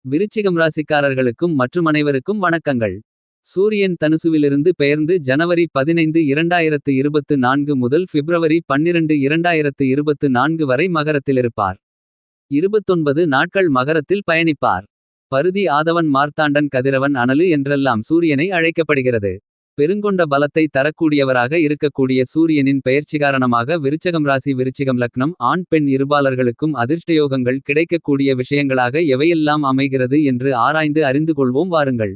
விருச்சிகம் ராசிக்காரர்களுக்கும் மற்றும் அனைவருக்கும் வணக்கங்கள். சூரியன் தனுசுவிலிருந்து பெயர்ந்து ஜனவரி 15 2024 முதல் பிப்ரவரி 12 2024 வரை மகரத்திலிருப்பார். 29 நாட்கள் மகரத்தில் பயணிப்பார். பருதி ஆதவன் மார்த்தாண்டன் கதிரவன் அனலு என்றெல்லாம் சூரியனை அழைக்கப்படுகிறது. பெருங்கொண்ட பலத்தை தரக்கூடியவராக இருக்கக்கூடிய சூரியனின் பெயர்ச்சி காரணமாக விருச்சகம் ராசி விருச்சிகம் லக்னம் ஆண் பெண் இருபாலர்களுக்கும் அதிர்ஷ்டயோகங்கள் கிடைக்கக்கூடிய விஷயங்களாக எவையெல்லாம் அமைகிறது என்று ஆராய்ந்து அறிந்து கொள்வோம் வாருங்கள்.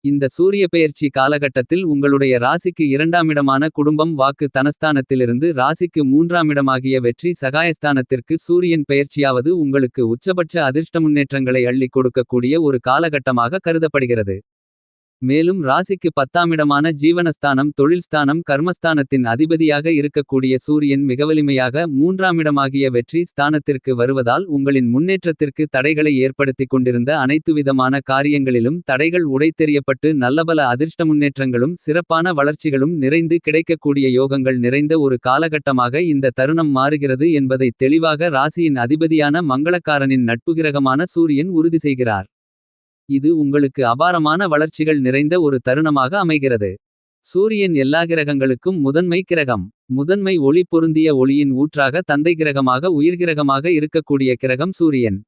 இந்த சூரிய பெயர்ச்சி காலகட்டத்தில் உங்களுடைய ராசிக்கு இரண்டாமிடமான குடும்பம் வாக்கு தனஸ்தானத்திலிருந்து ராசிக்கு மூன்றாமிடமாகிய வெற்றி சகாயஸ்தானத்திற்கு சூரியன் பெயர்ச்சியாவது உங்களுக்கு உச்சபட்ச அதிர்ஷ்ட முன்னேற்றங்களை அள்ளிக் கொடுக்கக்கூடிய ஒரு காலகட்டமாக கருதப்படுகிறது. மேலும் ராசிக்கு 10ஆமிடமான ஜீவனஸ்தானம் தொழில்ஸ்தானம் கர்மஸ்தானத்தின் அதிபதியாக இருக்கக்கூடிய சூரியன் மிகவலிமையாக மூன்றாமிடமாகிய வெற்றி ஸ்தானத்திற்கு வருவதால் உங்களின் முன்னேற்றத்திற்கு தடைகளை ஏற்படுத்திக் கொண்டிருந்த அனைத்துவிதமான காரியங்களிலும் தடைகள் உடைத்தெறியப்பட்டு நல்லபல அதிர்ஷ்ட முன்னேற்றங்களும் சிறப்பான வளர்ச்சிகளும் நிறைந்து கிடைக்கக்கூடிய யோகங்கள் நிறைந்த ஒரு காலகட்டமாக இந்த தருணம் மாறுகிறது என்பதை தெளிவாக ராசியின் அதிபதியான மங்களக்காரனின் நட்புகிரகமான சூரியன் உறுதி செய்கிறார். இது உங்களுக்கு அபாரமான வளர்ச்சிகள் நிறைந்த ஒரு தருணமாக அமைகிறது. சூரியன் எல்லா கிரகங்களுக்கும் முதன்மை கிரகம். முதன்மை ஒளி பொருந்திய ஒளியின் ஊற்றாக தந்தை கிரகமாக உயிர்கிரகமாக இருக்கக்கூடிய கிரகம் சூரியன்.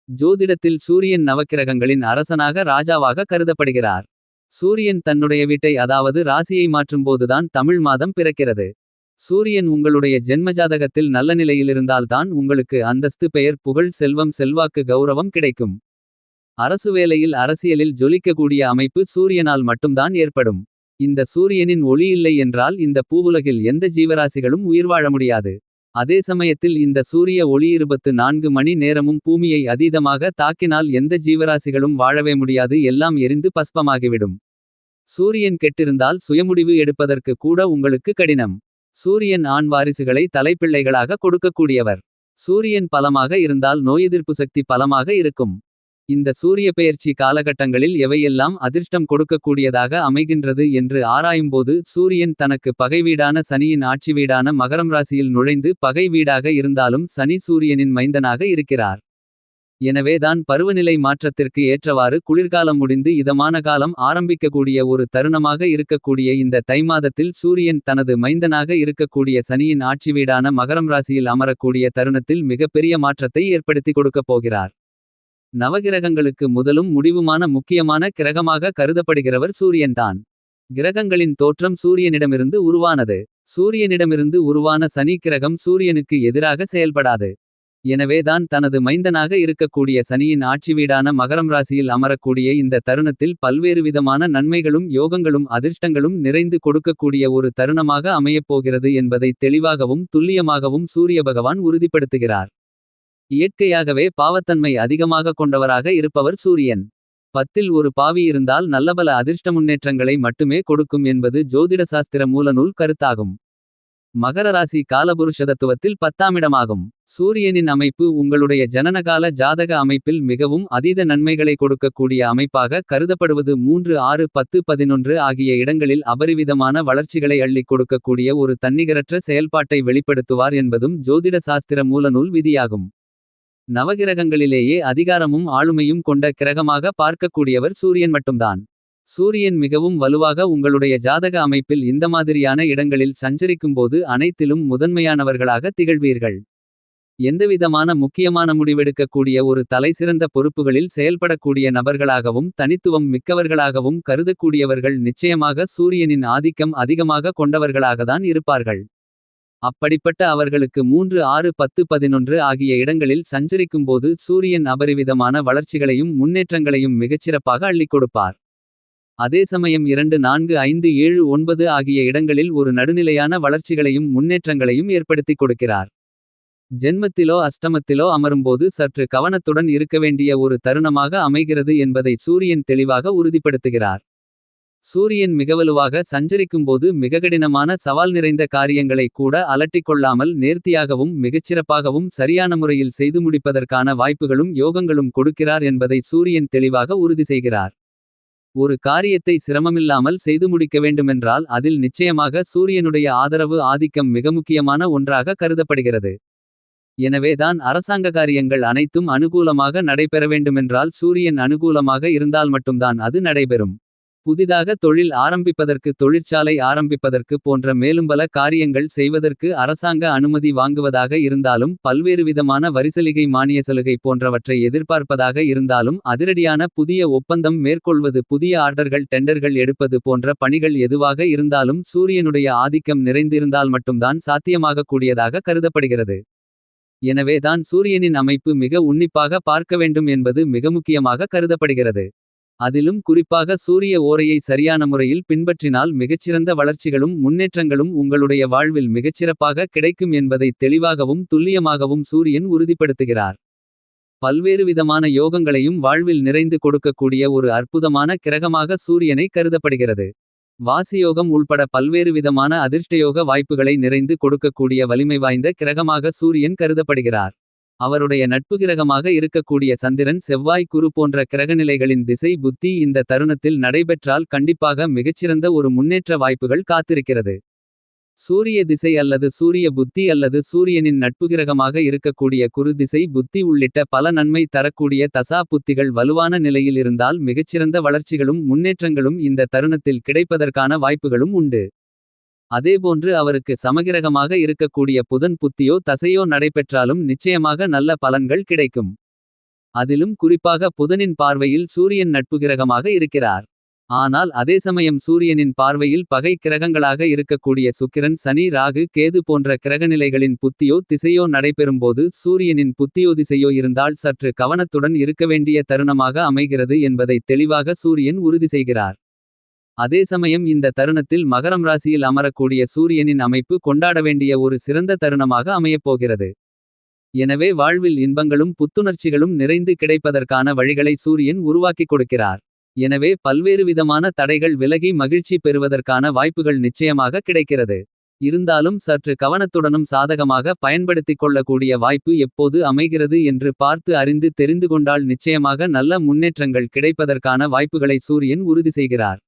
ஜோதிடத்தில் சூரியன் நவக்கிரகங்களின் அரசனாக ராஜாவாக கருதப்படுகிறார். சூரியன் தன்னுடைய வீட்டை அதாவது ராசியை மாற்றும்போதுதான் தமிழ் மாதம் பிறக்கிறது. சூரியன் உங்களுடைய ஜென்மஜாதகத்தில் நல்ல நிலையிலிருந்தால்தான் உங்களுக்கு அந்தஸ்து பெயர் புகழ் செல்வம் செல்வாக்கு கௌரவம் கிடைக்கும். அரசு வேலையில் அரசியலில் ஜொலிக்கக்கூடிய அமைப்பு சூரியனால் மட்டும்தான் ஏற்படும். இந்த சூரியனின் ஒளி இல்லை என்றால் இந்த பூவுலகில் எந்த ஜீவராசிகளும் உயிர் வாழ முடியாது. அதே சமயத்தில் இந்த சூரிய ஒளி 24 மணி நேரமும் பூமியை அதீதமாக தாக்கினால் எந்த ஜீவராசிகளும் வாழவே முடியாது, எல்லாம் எரிந்து பஸ்பமாகிவிடும். சூரியன் கெட்டிருந்தால் சுயமுடிவு எடுப்பதற்கு கூட உங்களுக்கு கடினம். சூரியன் ஆண் வாரிசுகளை தலைப்பிள்ளைகளாக கொடுக்கக்கூடியவர். சூரியன் பலமாக இருந்தால் நோயெதிர்ப்பு சக்தி பலமாக இருக்கும். இந்த சூரிய பெயர்ச்சி காலகட்டங்களில் எவையெல்லாம் அதிர்ஷ்டம் கொடுக்கக்கூடியதாக அமைகின்றது என்று ஆராயும்போது சூரியன் தனக்கு பகை வீடான சனியின் ஆட்சி வீடான மகரம் ராசியில் நுழைந்து பகை வீடாக இருந்தாலும் சனி சூரியனின் மைந்தனாக இருக்கிறார். எனவேதான் பருவநிலை மாற்றத்திற்கு ஏற்றவாறு குளிர்காலம் முடிந்து இதமான காலம் ஆரம்பிக்கக்கூடிய ஒரு தருணமாக இருக்கக்கூடிய இந்த தைமாதத்தில் சூரியன் தனது மைந்தனாக இருக்கக்கூடிய சனியின் ஆட்சி வீடான மகரம் ராசியில் அமரக்கூடிய தருணத்தில் மிகப்பெரிய மாற்றத்தை ஏற்படுத்தி கொடுக்கப் போகிறார். நவகிரகங்களுக்கு முதலும் முடிவுமான முக்கியமான கிரகமாக கருதப்படுகிறவர் சூரியன்தான். கிரகங்களின் தோற்றம் சூரியனிடமிருந்து உருவானது. சூரியனிடமிருந்து உருவான சனி கிரகம் சூரியனுக்கு எதிராக செயல்படாது. எனவேதான் தனது மைந்தனாக இருக்கக்கூடிய சனியின் ஆட்சி வீடான மகரம் ராசியில் அமரக்கூடிய இந்த தருணத்தில் பல்வேறு விதமான நன்மைகளும் யோகங்களும் அதிர்ஷ்டங்களும் நிறைந்து கொடுக்கக்கூடிய ஒரு தருணமாக அமையப்போகிறது என்பதை தெளிவாகவும் துல்லியமாகவும் சூரிய பகவான் உறுதிப்படுத்துகிறார். இயற்கையாகவே பாவத்தன்மை அதிகமாக கொண்டவராக இருப்பவர் சூரியன். 10ல் ஒரு பாவி இருந்தால் நல்லபல அதிர்ஷ்ட முன்னேற்றங்களை மட்டுமே கொடுக்கும் என்பது ஜோதிட சாஸ்திர மூலநூல் கருத்தாகும். மகர ராசி காலபுருஷதத்துவத்தில் 10ஆமிடமாகும். சூரியனின் அமைப்பு உங்களுடைய ஜனனகால ஜாதக அமைப்பில் மிகவும் அதீத நன்மைகளை கொடுக்கக்கூடிய அமைப்பாக கருதப்படுவது 3 6 10 11 ஆகிய இடங்களில் அபரிவிதமான வளர்ச்சிகளை அள்ளிக் கொடுக்கக்கூடிய ஒரு தன்னிகரற்ற செயல்பாட்டை வெளிப்படுத்துவார் என்பதும் ஜோதிட சாஸ்திர மூலநூல் விதியாகும். நவகிரகங்களிலேயே அதிகாரமும் ஆளுமையும் கொண்ட கிரகமாக பார்க்கக்கூடியவர் சூரியன் மட்டும்தான். சூரியன் மிகவும் வலுவாக உங்களுடைய ஜாதக அமைப்பில் இந்த மாதிரியான இடங்களில் சஞ்சரிக்கும்போது அனைத்திலும் முதன்மையானவர்களாக திகழ்வீர்கள். எந்தவிதமான முக்கியமான முடிவெடுக்கக்கூடிய ஒரு தலைசிறந்த பொறுப்புகளில் செயல்படக்கூடிய நபர்களாகவும் தனித்துவம் மிக்கவர்களாகவும் கருதக்கூடியவர்கள் நிச்சயமாக சூரியனின் ஆதிக்கம் அதிகமாக கொண்டவர்களாகத்தான் இருப்பார்கள். அப்படிப்பட்ட அவர்களுக்கு 3 6 10 11 ஆகிய இடங்களில் சஞ்சரிக்கும்போது சூரியன் அபரிவிதமான வளர்ச்சிகளையும் முன்னேற்றங்களையும் மிகச்சிறப்பாக அள்ளிக் கொடுப்பார். அதே சமயம் 2 4 5 7 9 ஆகிய இடங்களில் ஒரு நடுநிலையான வளர்ச்சிகளையும் முன்னேற்றங்களையும் ஏற்படுத்திக் கொடுக்கிறார். ஜென்மத்திலோ அஷ்டமத்திலோ அமரும்போது சற்று கவனத்துடன் இருக்க வேண்டிய ஒரு தருணமாக அமைகிறது என்பதை சூரியன் தெளிவாக உறுதிப்படுத்துகிறார். சூரியன் மிகவலுவாக சஞ்சரிக்கும்போது மிககடினமான சவால் நிறைந்த காரியங்களை கூட அலட்டிக்கொள்ளாமல் நேர்த்தியாகவும் மிகச்சிறப்பாகவும் சரியான முறையில் செய்து முடிப்பதற்கான வாய்ப்புகளும் யோகங்களும் கொடுக்கிறார் என்பதை சூரியன் தெளிவாக உறுதி செய்கிறார். ஒரு காரியத்தை சிரமமில்லாமல் செய்து முடிக்க வேண்டுமென்றால் அதில் நிச்சயமாக சூரியனுடைய ஆதரவு ஆதிக்கம் மிக முக்கியமான ஒன்றாக கருதப்படுகிறது. எனவேதான் அரசாங்க காரியங்கள் அனைத்தும் அனுகூலமாக நடைபெற வேண்டுமென்றால் சூரியன் அனுகூலமாக இருந்தால் மட்டும்தான் அது நடைபெறும். புதிதாக தொழில் ஆரம்பிப்பதற்கு, தொழிற்சாலை ஆரம்பிப்பதற்கு போன்ற மேலும்பல காரியங்கள் செய்வதற்கு அரசாங்க அனுமதி வாங்குவதாக இருந்தாலும், பல்வேறுவிதமான வரிசலுகை, மானிய சலுகை போன்றவற்றை எதிர்பார்ப்பதாக இருந்தாலும், அதிரடியான புதிய ஒப்பந்தம் மேற்கொள்வது, புதிய ஆர்டர்கள், டெண்டர்கள் எடுப்பது போன்ற பணிகள் எதுவாக இருந்தாலும் சூரியனுடைய ஆதிக்கம் நிறைந்திருந்தால் மட்டும்தான் சாத்தியமாகக்கூடியதாக கருதப்படுகிறது. எனவேதான் சூரியனின் அமைப்பு மிக உன்னிப்பாக பார்க்க வேண்டும் என்பது மிக முக்கியமாக கருதப்படுகிறது. அதிலும் குறிப்பாக சூரிய ஓரையை சரியான முறையில் பின்பற்றினால் மிகச்சிறந்த வளர்ச்சிகளும் முன்னேற்றங்களும் உங்களுடைய வாழ்வில் மிகச்சிறப்பாக கிடைக்கும் என்பதை தெளிவாகவும் துல்லியமாகவும் சூரியன் உறுதிப்படுத்துகிறார். பல்வேறு விதமான யோகங்களையும் வாழ்வில் நிறைந்து கொடுக்கக்கூடிய ஒரு அற்புதமான கிரகமாக சூரியனை கருதப்படுகிறது. வாசியோகம் உள்பட பல்வேறு விதமான அதிர்ஷ்டயோக வாய்ப்புகளை நிறைந்து கொடுக்கக்கூடிய வலிமை வாய்ந்த கிரகமாக சூரியன் கருதப்படுகிறார். அவருடைய நட்பு கிரகமாக இருக்கக்கூடிய சந்திரன், செவ்வாய், குரு போன்ற கிரகநிலைகளின் திசை புத்தி இந்த தருணத்தில் நடைபெற்றால் கண்டிப்பாக மிகச்சிறந்த ஒரு முன்னேற்ற வாய்ப்புகள் காத்திருக்கிறது. சூரிய திசை அல்லது சூரிய புத்தி அல்லது சூரியனின் நட்புகிரகமாக இருக்கக்கூடிய குரு திசை புத்தி உள்ளிட்ட பல நன்மை தரக்கூடிய தசா புத்திகள் வலுவான நிலையில் இருந்தால் மிகச்சிறந்த வளர்ச்சிகளும் முன்னேற்றங்களும் இந்த தருணத்தில் கிடைப்பதற்கான வாய்ப்புகளும் உண்டு. அதேபோன்று அவருக்கு சமகிரகமாக இருக்கக்கூடிய புதன் புத்தியோ தசையோ நடைபெற்றாலும் நிச்சயமாக நல்ல பலன்கள் கிடைக்கும். அதிலும் குறிப்பாக புதனின் பார்வையில் சூரியன் நட்புகிரகமாக இருக்கிறார். ஆனால் அதே சமயம் சூரியனின் பார்வையில் பகை கிரகங்களாக இருக்கக்கூடிய சுக்கிரன், சனி, ராகு, கேது போன்ற கிரகநிலைகளின் புத்தியோ திசையோ நடைபெறும்போது சூரியனின் புத்தியோ திசையோ இருந்தால் சற்று கவனத்துடன் இருக்க வேண்டிய தருணமாக அமைகிறது என்பதை தெளிவாக சூரியன் உறுதி செய்கிறார். அதே சமயம் இந்த தருணத்தில் மகரம் ராசியில் அமரக்கூடிய சூரியனின் அமைப்பு கொண்டாட வேண்டிய ஒரு சிறந்த தருணமாக அமையப்போகிறது. எனவே வாழ்வில் இன்பங்களும் புத்துணர்ச்சிகளும் நிறைந்து கிடைப்பதற்கான வழிகளை சூரியன் உருவாக்கிக் கொடுக்கிறார். எனவே பல்வேறு விதமான தடைகள் விலகி மகிழ்ச்சி பெறுவதற்கான வாய்ப்புகள் நிச்சயமாக கிடைக்கிறது. இருந்தாலும் சற்று கவனத்துடனும் சாதகமாக பயன்படுத்திக் கொள்ளக்கூடிய வாய்ப்பு எப்போது அமைகிறது என்று பார்த்து அறிந்து தெரிந்து கொண்டால் நிச்சயமாக நல்ல முன்னேற்றங்கள் கிடைப்பதற்கான வாய்ப்புகளை சூரியன் உறுதி செய்கிறார்.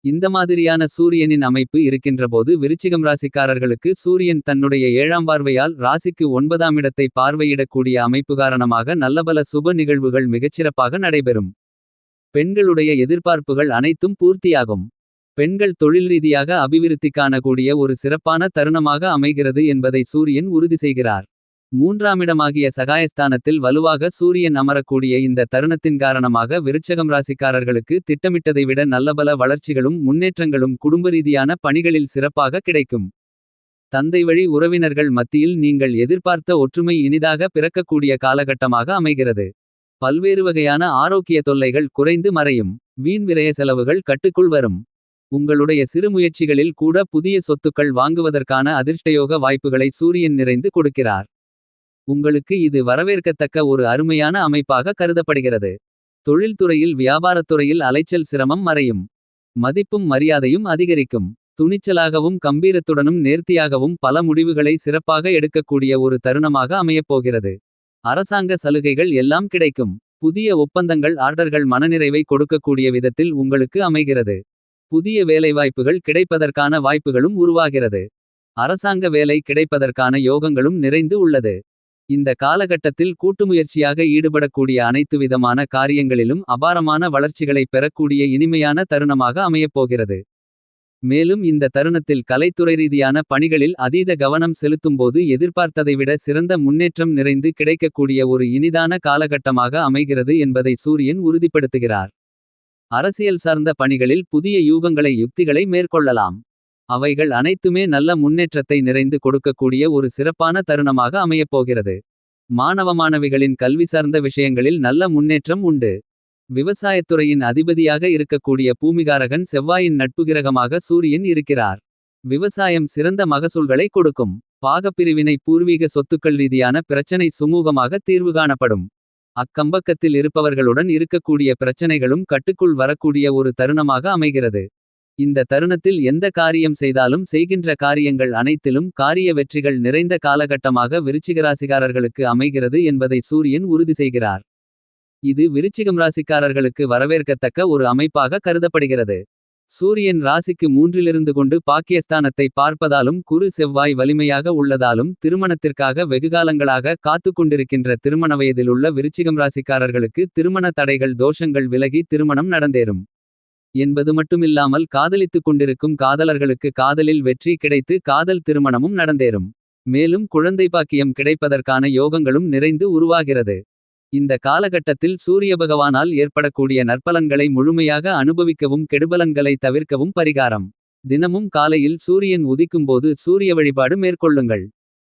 இந்த மாதிரியான சூரியனின் அமைப்பு இருக்கின்றபோது விருச்சிகம் ராசிக்காரர்களுக்கு சூரியன் தன்னுடைய 7ஆம் பார்வையால் ராசிக்கு 9ஆம் இடத்தை பார்வையிடக்கூடிய அமைப்பு காரணமாக நல்லபல சுப நிகழ்வுகள் மிகச்சிறப்பாக நடைபெறும். பெண்களுடைய எதிர்பார்ப்புகள் அனைத்தும் பூர்த்தியாகும். பெண்கள் தொழில் ரீதியாக அபிவிருத்தி காணக்கூடிய ஒரு சிறப்பான தருணமாக அமைகிறது என்பதை சூரியன் உறுதி செய்கிறார். 3ஆம் இடமாகிய சகாயஸ்தானத்தில் வலுவாக சூரியன் அமரக்கூடிய இந்த தருணத்தின் காரணமாக விருட்சகம் ராசிக்காரர்களுக்கு திட்டமிட்டதை விட நல்லபல வளர்ச்சிகளும் முன்னேற்றங்களும் குடும்ப ரீதியான பணிகளில் சிறப்பாக கிடைக்கும். தந்தை வழி உறவினர்கள் மத்தியில் நீங்கள் எதிர்பார்த்த ஒற்றுமை இனிதாக பிறக்கக்கூடிய காலகட்டமாக அமைகிறது. பல்வேறு வகையான ஆரோக்கிய தொல்லைகள் குறைந்து மறையும். வீண் விரய செலவுகள் கட்டுக்குள் வரும். உங்களுடைய சிறு முயற்சிகளில் கூட புதிய சொத்துக்கள் வாங்குவதற்கான அதிர்ஷ்டயோக வாய்ப்புகளை சூரியன் நிறைந்து கொடுக்கிறார். உங்களுக்கு இது வரவேற்கத்தக்க ஒரு அருமையான அமைப்பாக கருதப்படுகிறது. தொழில்துறையில் வியாபாரத்துறையில் அலைச்சல் சிரமம் மறையும். மதிப்பும் மரியாதையும் அதிகரிக்கும். துணிச்சலாகவும் கம்பீரத்துடனும் நேர்த்தியாகவும் பல முடிவுகளை சிறப்பாக எடுக்கக்கூடிய ஒரு தருணமாக அமையப்போகிறது. அரசாங்க சலுகைகள் எல்லாம் கிடைக்கும். புதிய ஒப்பந்தங்கள், ஆர்டர்கள் மனநிறைவை கொடுக்கக்கூடிய விதத்தில் உங்களுக்கு அமைகிறது. புதிய வேலைவாய்ப்புகள் கிடைப்பதற்கான வாய்ப்புகளும் உருவாகிறது. அரசாங்க வேலை கிடைப்பதற்கான யோகங்களும் நிறைந்து உள்ளது. இந்த காலகட்டத்தில் கூட்டுமுயற்சியாக ஈடுபடக்கூடிய அனைத்து விதமான காரியங்களிலும் அபாரமான வளர்ச்சிகளை பெறக்கூடிய இனிமையான தருணமாக அமையப்போகிறது. மேலும் இந்த தருணத்தில் கலைத்துறை ரீதியான பணிகளில் அதீத கவனம் செலுத்தும்போது எதிர்பார்த்ததை விட சிறந்த முன்னேற்றம் நிறைந்து கிடைக்கக்கூடிய ஒரு இனிதான காலகட்டமாக அமைகிறது என்பதை சூரியன் உறுதிப்படுத்துகிறார். அரசியல் சார்ந்த பணிகளில் புதிய யூகங்களை, யுக்திகளை மேற்கொள்ளலாம். அவைகள் அனைத்துமே நல்ல முன்னேற்றத்தை நிறைந்து கொடுக்கக்கூடிய ஒரு சிறப்பான தருணமாக அமையப்போகிறது. மாணவ மாணவிகளின் கல்வி சார்ந்த விஷயங்களில் நல்ல முன்னேற்றம் உண்டு. விவசாயத்துறையின் அதிபதியாக இருக்கக்கூடிய பூமிகாரகன் செவ்வாயின் நட்புகிரகமாக சூரியன் இருக்கிறார். விவசாயம் சிறந்த மகசூல்களை கொடுக்கும். பாகப்பிரிவினை, பூர்வீக சொத்துக்கள் ரீதியான பிரச்சனை சுமூகமாக தீர்வு காணப்படும். அக்கம்பக்கத்தில் இருப்பவர்களுடன் இருக்கக்கூடிய பிரச்சனைகளும் கட்டுக்குள் வரக்கூடிய ஒரு தருணமாக அமைகிறது. இந்த தருணத்தில் எந்த காரியம் செய்தாலும் செய்கின்ற காரியங்கள் அனைத்திலும் காரிய வெற்றிகள் நிறைந்த காலகட்டமாக விருச்சிகராசிக்காரர்களுக்கு அமைகிறது என்பதை சூரியன் உறுதி செய்கிறார். இது விருச்சிகம் ராசிக்காரர்களுக்கு வரவேற்கத்தக்க ஒரு அமைப்பாக கருதப்படுகிறது. சூரியன் ராசிக்கு 3லிருந்து கொண்டு பாக்கியஸ்தானத்தை பார்ப்பதாலும் குரு செவ்வாய் வலிமையாக உள்ளதாலும் திருமணத்திற்காக வெகுகாலங்களாக காத்துக் கொண்டிருக்கின்ற திருமண வயதிலுள்ள விருச்சிகம் ராசிக்காரர்களுக்கு திருமண தடைகள் தோஷங்கள் விலகி திருமணம் நடந்தேறும் என்பது மட்டுமில்லாமல் காதலித்துக் கொண்டிருக்கும் காதலர்களுக்கு காதலில் வெற்றி கிடைத்து காதல் திருமணமும் நடந்தேறும். மேலும் குழந்தை பாக்கியம் கிடைப்பதற்கான யோகங்களும் நிறைந்து உருவாகிறது. இந்த காலகட்டத்தில் சூரிய பகவானால் ஏற்படக்கூடிய நற்பலன்களை முழுமையாக அனுபவிக்கவும் கெடுபலன்களை தவிர்க்கவும் பரிகாரம். தினமும் காலையில் சூரியன் உதிக்கும்போது சூரிய வழிபாடு மேற்கொள்ளுங்கள்.